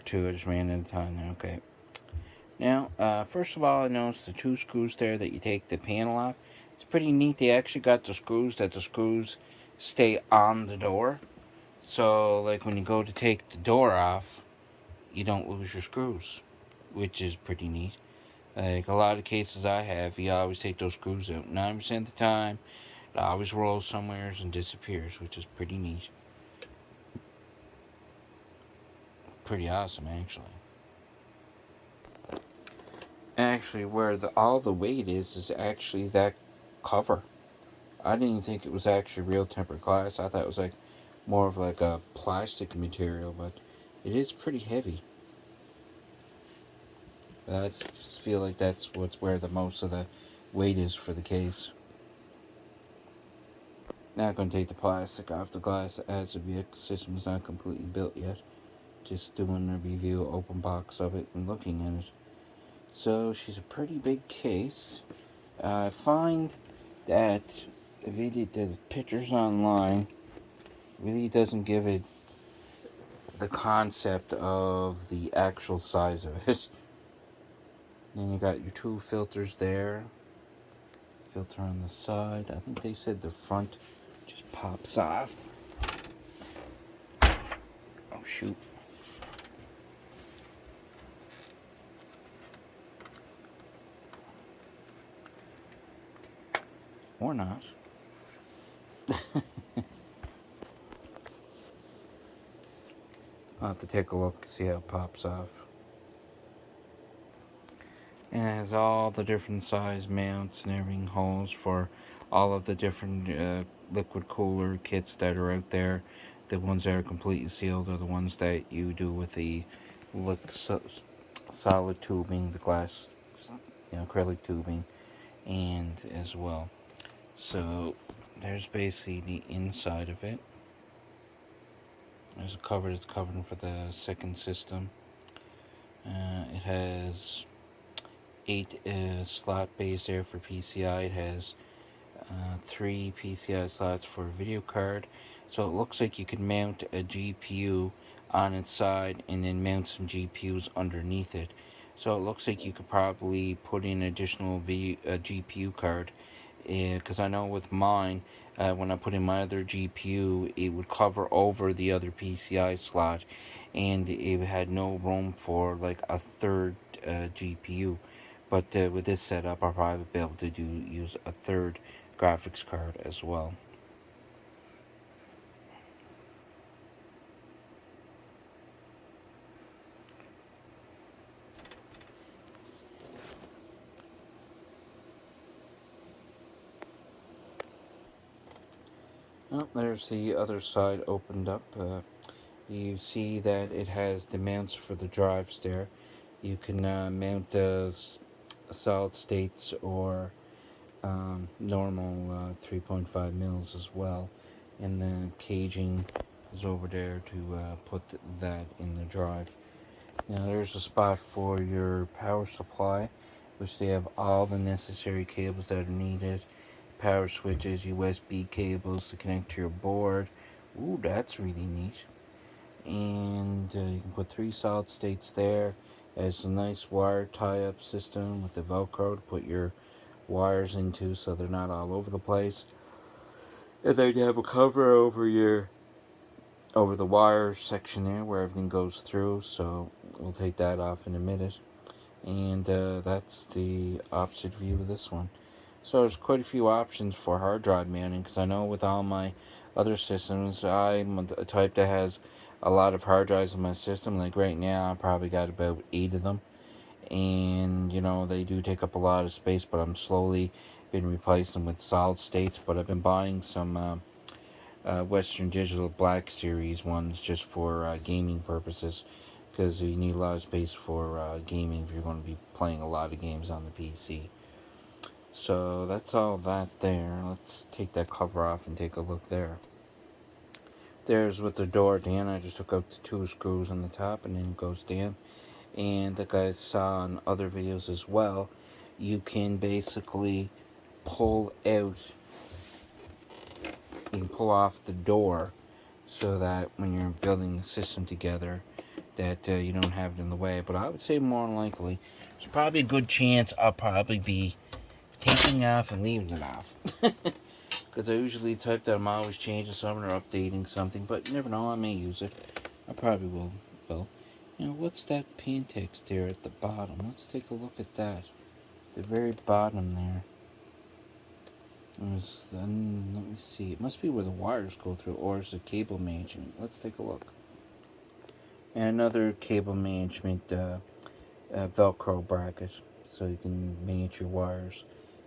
2. I just ran out of time there. Okay. Now, first of all, I noticed the 2 screws there that you take the panel off. It's pretty neat. They actually got the screws stay on the door. So, like, when you go to take the door off, you don't lose your screws, which is pretty neat. Like, a lot of cases I have, you always take those screws out. 9% of the time, it always rolls somewhere and disappears, which is pretty neat. Pretty awesome, actually. Actually, where all the weight is actually that cover. I didn't think it was actually real tempered glass. I thought it was like more of like a plastic material, but it is pretty heavy. I feel like that's where the most of the weight is for the case. Not going to take the plastic off the glass as of yet. The system is not completely built yet. Just doing a review, open box of it, and looking at it. So she's a pretty big case. I find that the pictures online really doesn't give it the concept of the actual size of it. Then you got your 2 filters there. Filter on the side. I think they said the front just pops off. Oh shoot. Or not. I'll have to take a look to see how it pops off. And it has all the different size mounts and everything, holes for all of the different liquid cooler kits that are out there. The ones that are completely sealed are the ones that you do with the solid tubing, the glass, acrylic tubing, and as well. So there's basically the inside of it. There's a cover that's covered for the second system. It has 8 slot bays there for PCI. It has 3 PCI slots for a video card. So it looks like you can mount a GPU on its side and then mount some GPUs underneath it. So it looks like you could probably put in additional GPU card. Because I know with mine, when I put in my other GPU, it would cover over the other PCI slot, and it had no room for like a third GPU. But with this setup, I'll probably be able to use a third graphics card as well. Oh, there's the other side opened up. You see that it has the mounts for the drives there. You can mount solid states or normal 3.5 mils as well, and the caging is over there to put that in the drive. Now there's a spot for your power supply, which they have all the necessary cables that are needed. Power switches, USB cables to connect to your board. Ooh, that's really neat. And you can put 3 solid states there. It's a nice wire tie-up system with the Velcro to put your wires into so they're not all over the place. And then you have a cover over the wire section there where everything goes through, so we'll take that off in a minute. And that's the opposite view of this one. So there's quite a few options for hard drive mounting, because I know with all my other systems, I'm a type that has a lot of hard drives in my system. Like right now, I probably got about 8 of them. And, they do take up a lot of space, but I'm slowly been replacing them with solid states. But I've been buying some Western Digital Black Series ones just for gaming purposes, because you need a lot of space for gaming if you're going to be playing a lot of games on the PC. So that's all that there. Let's take that cover off and take a look there. There's with the door down. I just took out the 2 screws on the top and then it goes down. And like I saw on other videos as well, you can basically pull off the door so that when you're building the system together, that you don't have it in the way. But I would say more than likely, there's probably a good chance I'll probably be taking it off and leaving it off. Because I usually type that I'm always changing something or updating something, but you never know, I may use it. I probably will. You know, what's that Phanteks there at the bottom? Let's take a look at that. The very bottom there. Let me see. It must be where the wires go through, or is it cable management? Let's take a look. And another cable management Velcro bracket, so you can manage your wires.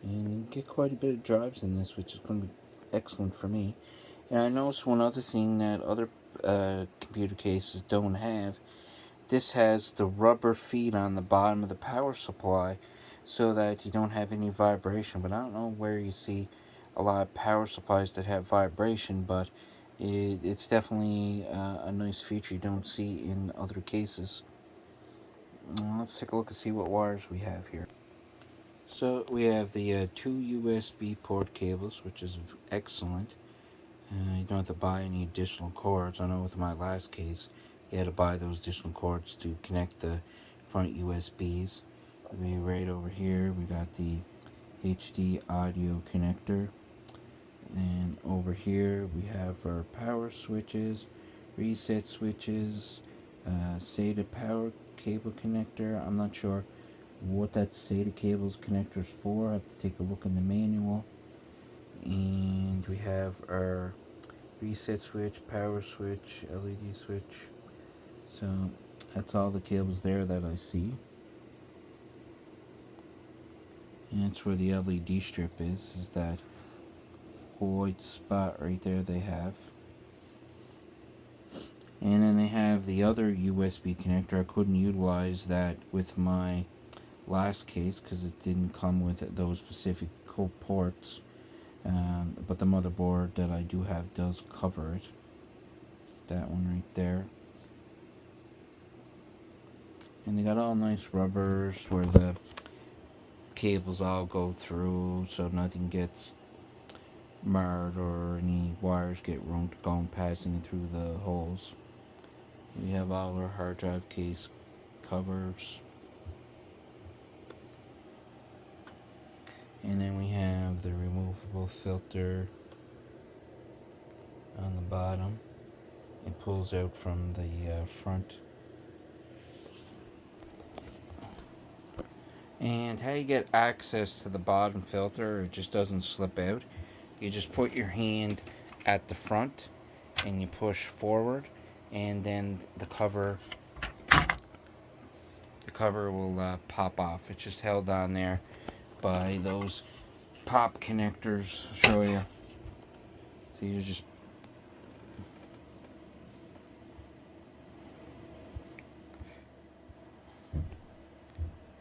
And you get quite a bit of drives in this, which is going to be excellent for me. And I noticed one other thing that other computer cases don't have. This has the rubber feet on the bottom of the power supply so that you don't have any vibration. But I don't know where you see a lot of power supplies that have vibration, but it's definitely a nice feature you don't see in other cases. Let's take a look and see what wires we have here. So we have the two USB port cables, which is excellent. You don't have to buy any additional cords. I know with my last case, you had to buy those additional cords to connect the front USBs. Right over here, we got the HD audio connector. And over here, we have our power switches, reset switches, SATA power cable connector. I'm not sure what that SATA cable's connector is for. I have to take a look in the manual. And we have our reset switch, power switch, LED switch. So that's all the cables there that I see. And that's where the LED strip is that white spot right there they have. And then they have the other USB connector. I couldn't utilize that with my last case because it didn't come with those specific ports. But the motherboard that I do have does cover it. That one right there. And they got all nice rubbers where the cables all go through so nothing gets marred or any wires get ruined passing through the holes. We have all our hard drive case covers. And then we have the removable filter on the bottom. It pulls out from the front. And how you get access to the bottom filter, it just doesn't slip out. You just put your hand at the front and you push forward, and then the cover will pop off. It's just held on there by those pop connectors. I'll show you. So you just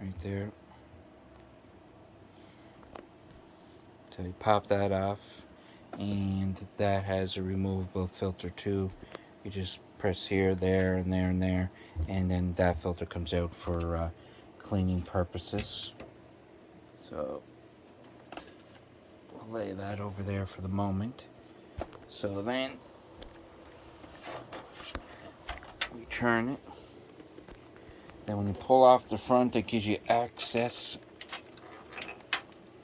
right there. So you pop that off, and that has a removable filter too. You just press here, there, and there, and there, and then that filter comes out for cleaning purposes. So we'll lay that over there for the moment. So then we turn it. Then when you pull off the front, it gives you access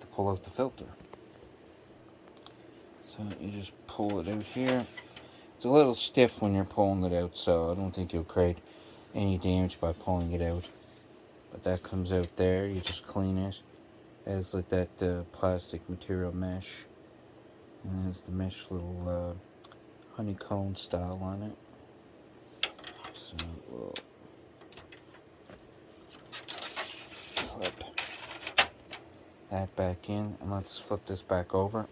to pull out the filter. So you just pull it out here. It's a little stiff when you're pulling it out, so I don't think you'll create any damage by pulling it out. But that comes out there. You just clean it. It has like that plastic material mesh. And it has the mesh little honeycomb style on it. So we'll flip that back in. And let's flip this back over.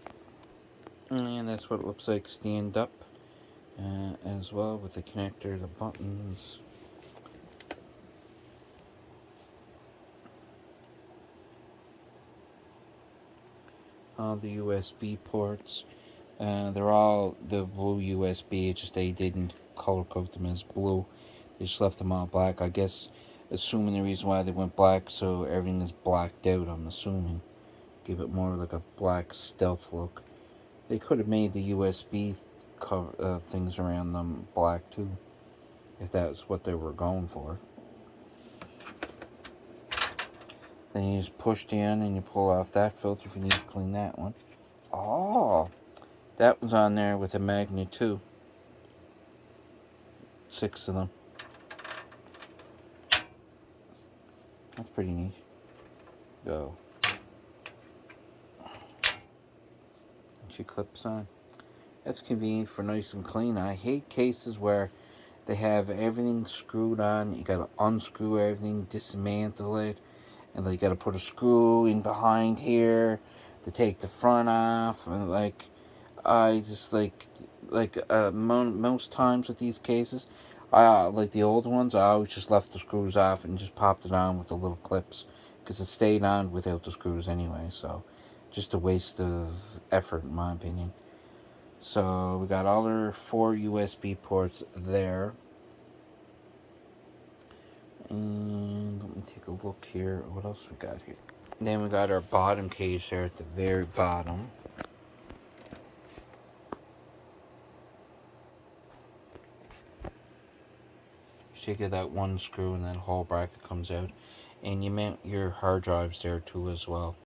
And that's what it looks like stand up as well, with the connector, the buttons. All the USB ports. They're all the blue USB, it's just they didn't color code them as blue. They just left them all black. I guess, assuming the reason why they went black, so everything is blacked out, I'm assuming. Give it more like a black stealth look. They could have made the USB cover, things around them black too, if that's what they were going for. Then you just push in and you pull off that filter if you need to clean that one. Oh, that was on there with a magnet too. 6 of them. That's pretty neat. Go. She clips on. That's convenient for nice and clean. I hate cases where they have everything screwed on. You gotta unscrew everything, dismantle it, and then you gotta put a screw in behind here to take the front off. And like, I just most times with these cases, like the old ones, I always just left the screws off and just popped it on with the little clips, because it stayed on without the screws anyway. So, just a waste of effort in my opinion. So we got all our 4 USB ports there. And let me take a look here. What else we got here? Then we got our bottom cage there at the very bottom. You take that one screw and that whole bracket comes out. And you mount your hard drives there too as well.